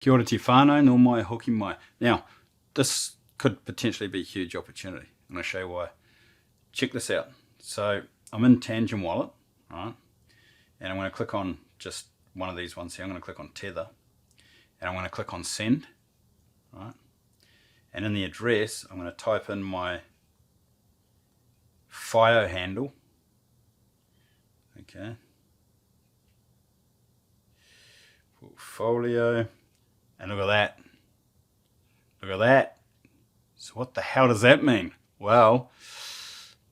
Kia ora te whānau, no mai, hoki mai. Now, this could potentially be a huge opportunity. I'm going to show you why. Check this out. So I'm in Tangem wallet, right? And I'm going to click on just one of these ones here. I'm going to click on tether. And I'm going to click on send, right? And in the address, I'm going to type in my FIO handle. Okay. Portfolio. And look at that. Look at that. So what the hell does that mean? Well,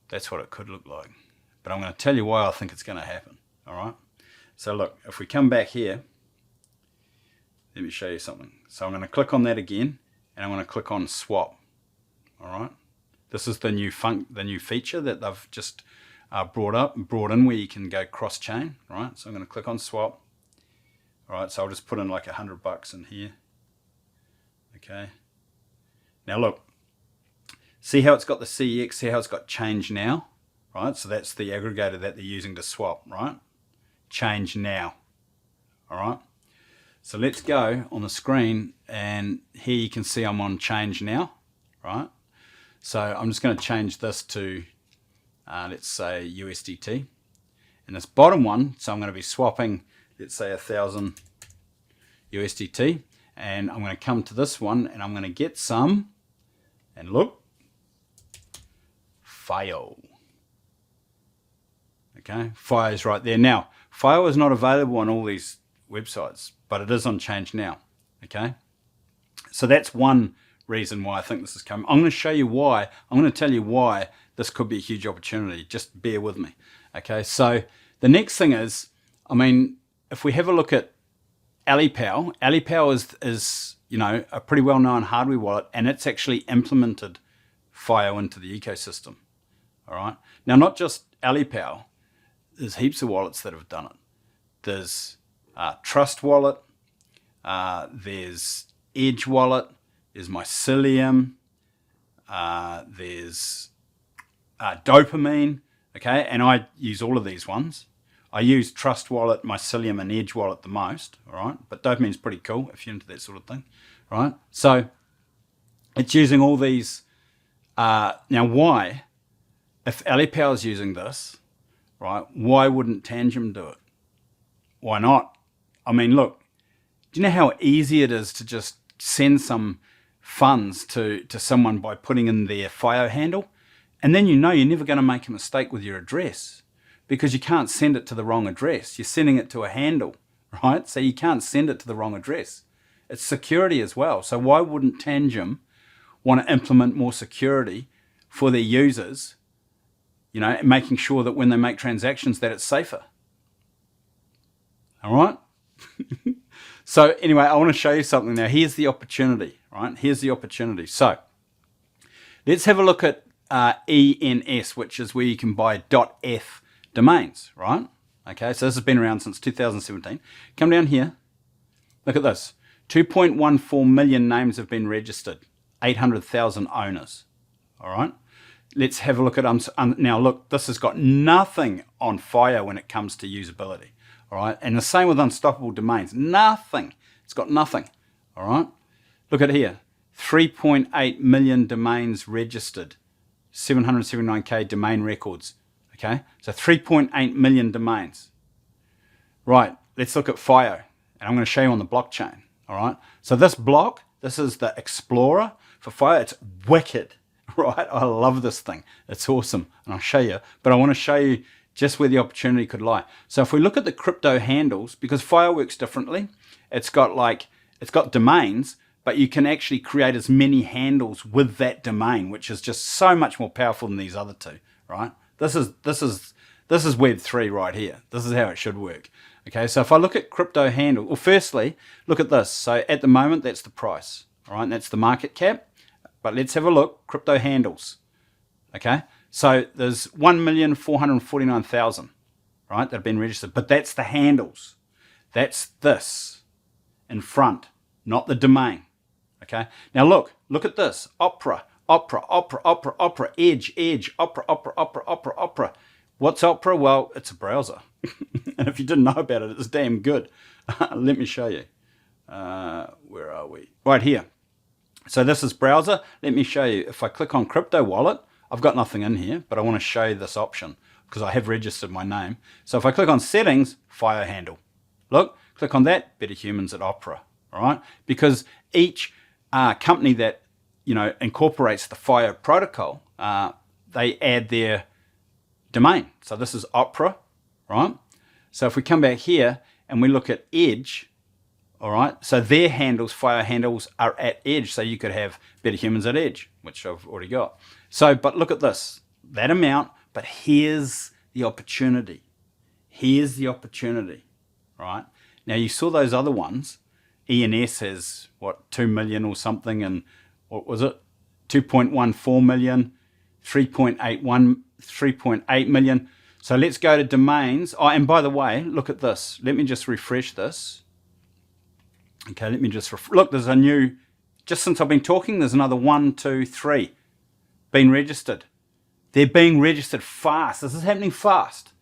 that's what it could look like. But I'm going to tell you why I think it's going to happen. All right. So look, if we come back here, let me show you something. So I'm going to click on that again, and I'm going to click on swap. All right. This is the new feature that they've just brought in, where you can go cross-chain. Right. So I'm going to click on swap. All right. So I'll just put in like $100 in here. Okay. Now look, see how it's got the CEX, see how it's got change now, right? So that's the aggregator that they're using to swap, right? Change now, all right? So let's go on the screen, and here you can see I'm on change now, right? So I'm just going to change this to, let's say USDT. And this bottom one, so I'm going to be swapping, let's say 1,000 USDT. And I'm going to come to this one, and I'm going to get some, and look, FIO. Okay, FIO is right there. Now, FIO is not available on all these websites, but it is on Change Now. Okay, so that's one reason why I think this is coming. I'm going to show you why. I'm going to tell you why this could be a huge opportunity. Just bear with me. Okay, so the next thing is, I mean, if we have a look at Alipal is a pretty well-known hardware wallet, and it's actually implemented FIO into the ecosystem. All right. Now, not just Alipal. There's heaps of wallets that have done it. There's Trust Wallet. There's Edge Wallet. There's Mycelium. There's Dopamine. Okay, and I use all of these ones. I use Trust Wallet, Mycelium, and Edge Wallet the most, all right? But Dopamine's pretty cool if you're into that sort of thing, right? So it's using all these. Now, why? If Alipal is using this, right, why wouldn't Tangem do it? Why not? I mean, look, do you know how easy it is to just send some funds to someone by putting in their FIO handle? And then you're never going to make a mistake with your address, because you can't send it to the wrong address. You're sending it to a handle, right? So you can't send it to the wrong address. It's security as well. So why wouldn't Tangem want to implement more security for their users, making sure that when they make transactions that it's safer? All right? So anyway, I want to show you something now. Here's the opportunity, right? Here's the opportunity. So let's have a look at ENS, which is where you can buy .f domains, right? Okay, so this has been around since 2017. Come down here. Look at this. 2.14 million names have been registered. 800,000 owners. All right. Let's have a look at now. Look, this has got nothing on FIO when it comes to usability. All right, and the same with unstoppable domains. Nothing. It's got nothing. All right. Look at here. 3.8 million domains registered. 779k domain records. Okay, so 3.8 million domains. Right, let's look at FIO, and I'm going to show you on the blockchain. All right, so this is the Explorer for FIO. It's wicked, right? I love this thing. It's awesome, and I'll show you. But I want to show you just where the opportunity could lie. So if we look at the crypto handles, because FIO works differently, it's got domains, but you can actually create as many handles with that domain, which is just so much more powerful than these other two, right? This is Web3 right here. This is how it should work. Okay, so if I look at crypto handle, well, firstly, look at this. So at the moment, that's the price, all right? And that's the market cap. But let's have a look, crypto handles. Okay, so there's 1,449,000, right, that have been registered. But that's the handles. That's this in front, not the domain. Okay, now look at this. Opera, Edge, Opera. What's Opera? Well, it's a browser. And if you didn't know about it, it's damn good. Let me show you. Where are we? Right here. So this is browser. Let me show you. If I click on crypto wallet, I've got nothing in here, but I want to show you this option because I have registered my name. So if I click on settings, fire handle. Look, click on that, Better Humans at Opera. All right, because each company that incorporates the FIO protocol, they add their domain. So this is Opera, right? So if we come back here and we look at Edge, all right, so their handles, FIO handles, are at Edge. So you could have Better Humans at Edge, which I've already got. So, but look at this, that amount, but here's the opportunity. Here's the opportunity, right? Now you saw those other ones. ENS has, what, 2 million or something, and what was it? 2.14 million, 3.8 million. So let's go to domains. Oh, and by the way, look at this. Let me just refresh this. Okay, let me just, look, there's a new, just since I've been talking, there's another 1, 2, 3 been registered. They're being registered fast. This is happening fast,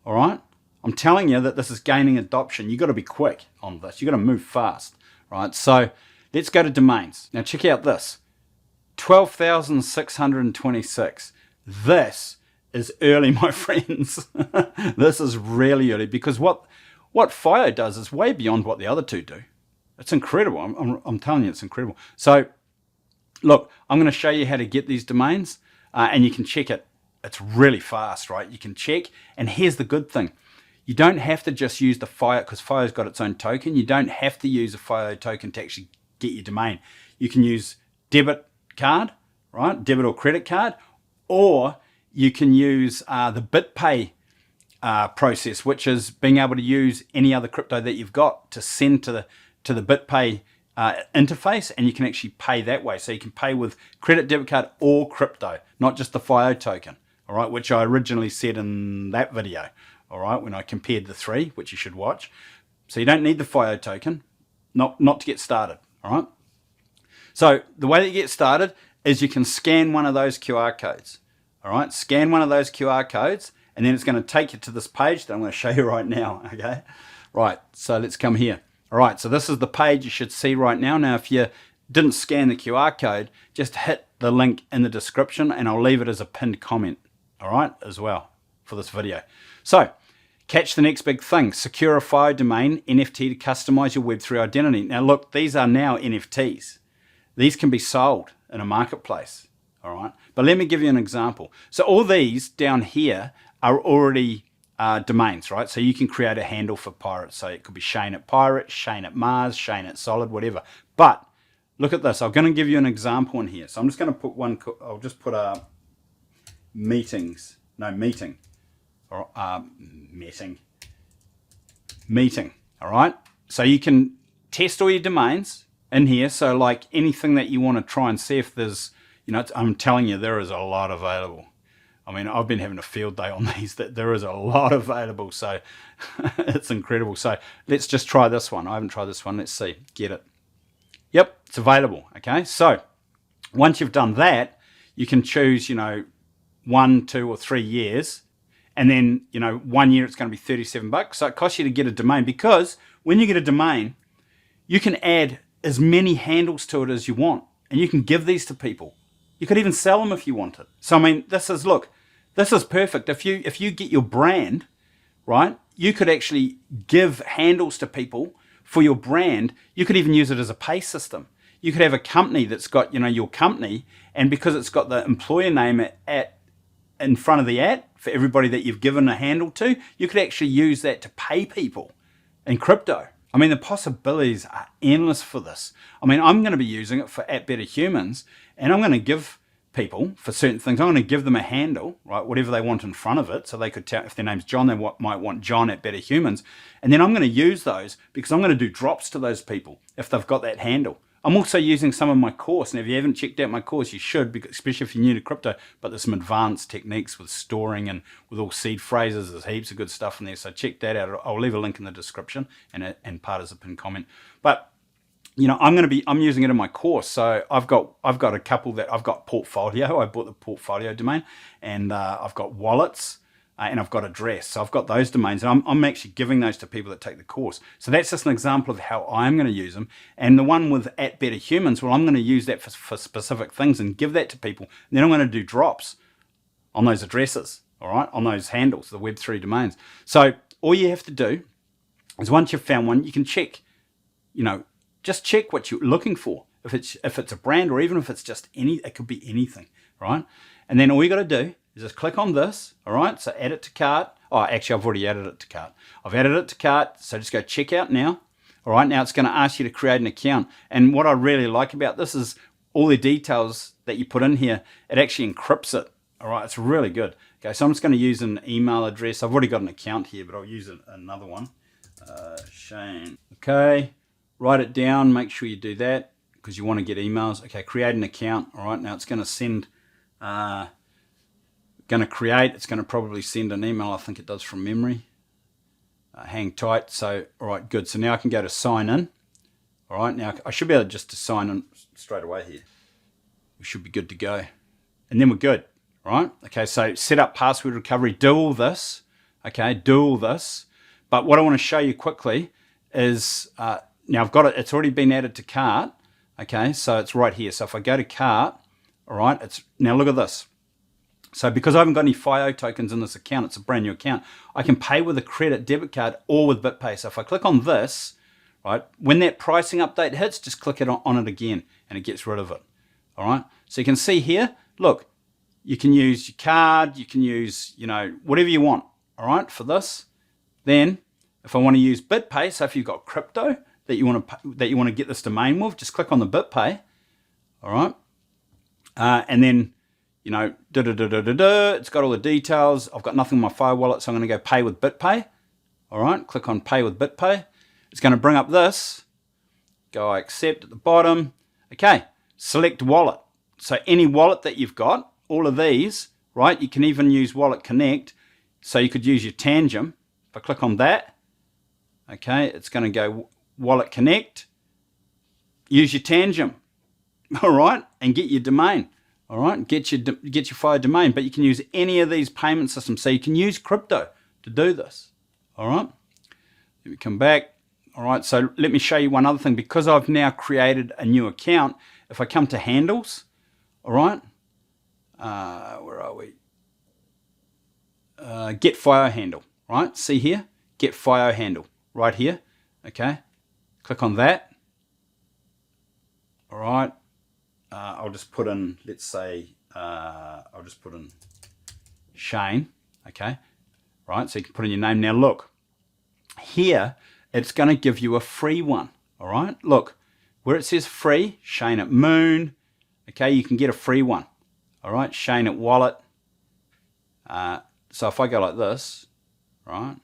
all right? I'm telling you that this is gaining adoption. You've got to be quick on this. You've got to move fast, right? So let's go to domains. Now check out this, 12,626. This is early, my friends. This is really early because what FIO does is way beyond what the other two do. It's incredible. I'm telling you, it's incredible. So look, I'm going to show you how to get these domains and you can check it. It's really fast, right? You can check. And here's the good thing. You don't have to just use the FIO because FIO's got its own token. You don't have to use a FIO token to actually get your domain. You can use debit card, right? Debit or credit card, or you can use the BitPay process, which is being able to use any other crypto that you've got to send to the BitPay interface, and you can actually pay that way. So you can pay with credit, debit card, or crypto, not just the FIO token, all right, which I originally said in that video, all right, when I compared the three, which you should watch. So you don't need the FIO token, not to get started, all right? So the way that you get started is you can scan one of those QR codes, all right? Scan one of those QR codes, and then it's going to take you to this page that I'm going to show you right now, okay? Right, so let's come here. All right, so this is the page you should see right now. Now, if you didn't scan the QR code, just hit the link in the description, and I'll leave it as a pinned comment, all right, as well for this video. So, catch the next big thing. Secure a FIO domain NFT to customize your Web3 identity. Now, look, these are now NFTs. These can be sold in a marketplace, all right? But let me give you an example. So all these down here are already domains, right? So you can create a handle for Pirate. So it could be Shayne at Pirate, Shayne at Mars, Shayne at Solid, whatever. But look at this. I'm going to give you an example in here. So I'm just going to put one, I'll just put a meeting, or meeting, all right? So you can test all your domains in here. So like anything that you want to try and see if there's, I'm telling you, there is a lot available. I mean, I've been having a field day on these, that there is a lot available. So it's incredible. So let's just try this one. I haven't tried this one. Let's see. Get it. Yep, it's available. Okay. So once you've done that, you can choose, 1, 2, or 3 years. And then, 1 year, it's going to be $37. So it costs you to get a domain, because when you get a domain, you can add as many handles to it as you want. And you can give these to people. You could even sell them if you wanted. So, I mean, this is perfect. If you get your brand, right, you could actually give handles to people for your brand. You could even use it as a pay system. You could have a company that's got, your company, and because it's got the employer name in front of the ad for everybody that you've given a handle to, you could actually use that to pay people in crypto. I mean, the possibilities are endless for this. I mean, I'm going to be using it for @BetterHumans, and I'm going to give people, for certain things, I'm going to give them a handle, right, whatever they want in front of it, so they could tell, if their name's John, they might want John @BetterHumans, and then I'm going to use those because I'm going to do drops to those people if they've got that handle. I'm also using some of my course, and if you haven't checked out my course, you should, because, especially if you're new to crypto, but there's some advanced techniques with storing and with all seed phrases. There's heaps of good stuff in there, so check that out. I'll leave a link in the description and part as a pinned comment. But I'm using it in my course. So I've got a couple that I've got portfolio. I bought the portfolio domain, and I've got wallets. and I've got address. So I've got those domains, and I'm actually giving those to people that take the course. So that's just an example of how I'm going to use them. And the one with @BetterHumans, well, I'm going to use that for specific things and give that to people. And then I'm going to do drops on those addresses, all right, on those handles, the Web3 domains. So all you have to do is once you've found one, you can check, just check what you're looking for. If it's a brand, or even if it's just it could be anything, right? And then all you got to do is just click on this, all right? So add it to cart. Oh, actually, I've already added it to cart. I've added it to cart, so just go check out now. All right, now it's going to ask you to create an account. And what I really like about this is all the details that you put in here, it actually encrypts it. All right, it's really good. Okay, so I'm just going to use an email address. I've already got an account here, but I'll use another one. Shayne. Okay, write it down. Make sure you do that because you want to get emails. Okay, create an account. All right, now it's going to send... it's going to probably send an email. I think it does from memory. Hang tight. So, all right, good. So now I can go to sign in. All right, now I should be able just to sign in straight away here. We should be good to go. And then we're good, right? Okay, so set up password recovery, do all this. Okay, do all this. But what I want to show you quickly is, now I've got it, it's already been added to cart. Okay, so it's right here. So if I go to cart, all right, now look at this. So because I haven't got any FIO tokens in this account, it's a brand new account, I can pay with a credit debit card or with BitPay. So if I click on this, right, when that pricing update hits, just click it on it again and it gets rid of it. All right, so you can see here, look, you can use your card, you can use, whatever you want, all right, for this. Then if I want to use BitPay, so if you've got crypto that you want to get this domain with, just click on the BitPay, all right, and then it's got all the details. I've got nothing in my Fire wallet, so I'm going to go pay with BitPay. All right, click on pay with BitPay. It's going to bring up this. Go I accept at the bottom. Okay, select wallet. So any wallet that you've got, all of these, right? You can even use Wallet Connect. So you could use your Tangem. If I click on that, okay, it's going to go Wallet Connect. Use your Tangem, all right, and get your domain. All right, get your Fire domain, but you can use any of these payment systems. So you can use crypto to do this. All right, let me come back. All right, so let me show you one other thing. Because I've now created a new account, if I come to handles, all right, where are we? Get Fire handle, right? See here, get Fire handle right here. Okay, click on that. All right. I'll just put in, let's say, I'll just put in Shayne, okay, right, so you can put in your name. Now look, here, it's going to give you a free one, all right, look, where it says free, Shayne at Moon, okay, you can get a free one, all right, Shayne at Wallet. So if I go like this, right,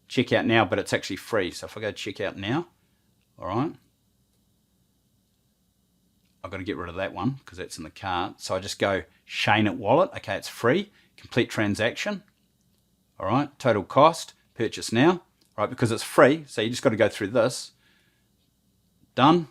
check out now, but it's actually free, so if I go check out now, all right, I've got to get rid of that one because that's in the cart. So I just go Shayne at Wallet. Okay, it's free. Complete transaction. All right, total cost. Purchase now. All right, because it's free. So you just got to go through this. Done.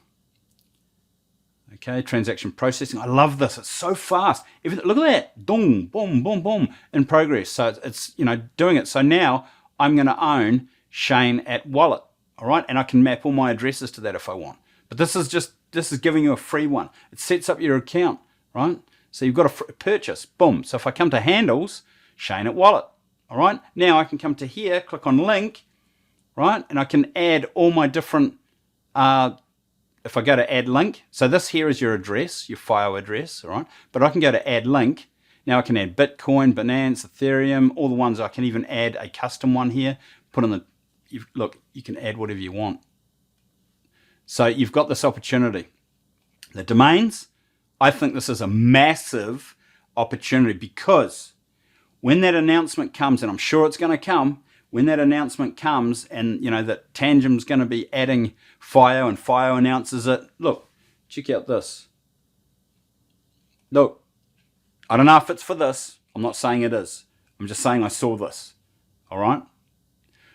Okay, transaction processing. I love this. It's so fast. Look at that. Boom, boom, boom, boom. In progress. So it's doing it. So now I'm going to own Shayne at Wallet. All right, and I can map all my addresses to that if I want. But this is giving you a free one. It sets up your account, right? So you've got a purchase, boom. So if I come to handles, Shayne at Wallet, all right? Now I can come to here, click on link, right? And I can add all my different, if I go to add link, so this here is your address, your FIO address, all right? But I can go to add link. Now I can add Bitcoin, Binance, Ethereum, all the ones. I can even add a custom one here, put in the, look, you can add whatever you want. So you've got this opportunity. The domains, I think this is a massive opportunity because when that announcement comes, and I'm sure it's going to come, when that announcement comes and, that Tangem's going to be adding FIO and FIO announces it, look, check out this. Look, I don't know if it's for this. I'm not saying it is. I'm just saying I saw this. All right?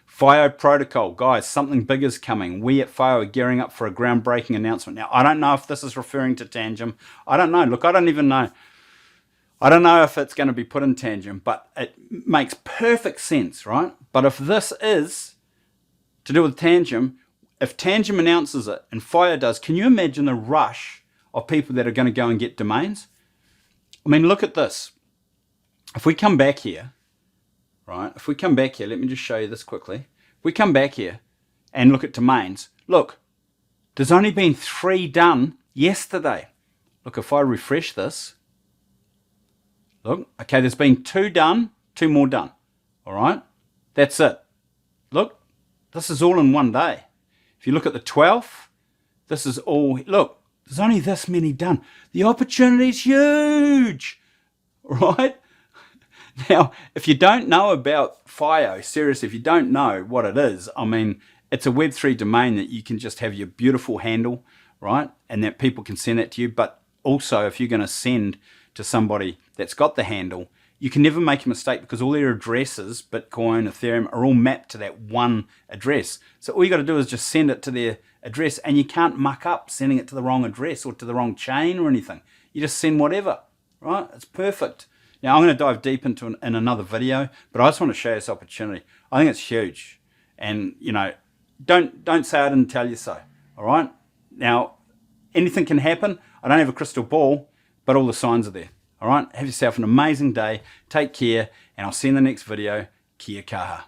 FIO protocol, guys, something big is coming. We at FIO are gearing up for a groundbreaking announcement. Now, I don't know if this is referring to Tangem. I don't know. Look, I don't even know. I don't know if it's going to be put in Tangem, but it makes perfect sense, right? But if this is to do with Tangem, if Tangem announces it and Fire does, can you imagine the rush of people that are going to go and get domains? I mean, look at this. If we come back here, right? If we come back here, let me just show you this quickly. If we come back here and look at domains, look, there's only been 3 done yesterday. Look, if I refresh this, look, okay, there's been 2 done, 2 more done. All right, that's it. Look, this is all in one day. If you look at the 12th, this is all, look, there's only this many done. The opportunity's huge, right? Now, if you don't know about FIO, seriously, if you don't know what it is, I mean, it's a Web3 domain that you can just have your beautiful handle, right? And that people can send it to you. But also, if you're going to send to somebody that's got the handle, you can never make a mistake because all their addresses, Bitcoin, Ethereum, are all mapped to that one address. So all you got to do is just send it to their address, and you can't muck up sending it to the wrong address or to the wrong chain or anything. You just send whatever, right? It's perfect. Now, I'm going to dive deep into in another video, but I just want to show you this opportunity. I think it's huge. And, you know, don't say I didn't tell you so, all right? Now, anything can happen. I don't have a crystal ball, but all the signs are there, all right? Have yourself an amazing day. Take care, and I'll see you in the next video. Kia kaha.